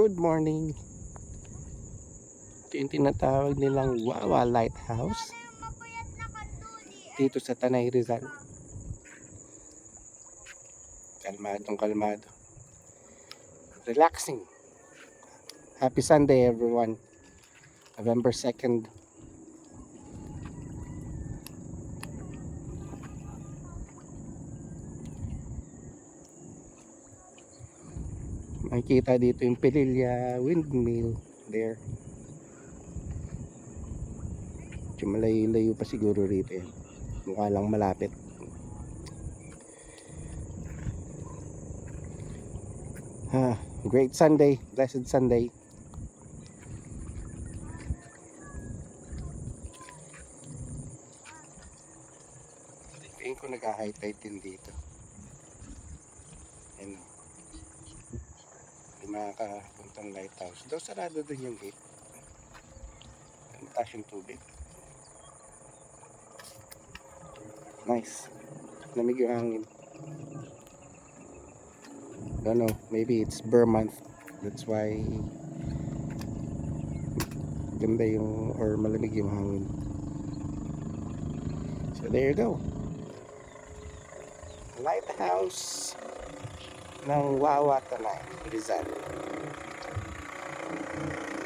Good morning. Ito yung tinatawag nilang Wawa Lighthouse dito sa Tanay Rizal. Kalmadong kalmado. Relaxing. Happy Sunday everyone. November 2nd. Makikita dito yung Pililla Windmill there. Malayo-layo pa siguro rito yan. Mukha lang malapit. Great Sunday, blessed Sunday. Tingin ko nag-high tide din dito. Ayan o. Hindi makakapuntang lighthouse. Daw sarado dun yung gate. Mataas yung tubig. Nice. Lamig yung hangin. Don't know, maybe it's Burr month. That's why ganda yung, or malamig yung hangin. So there you go. Lighthouse ng Wawa Tanay Rizal.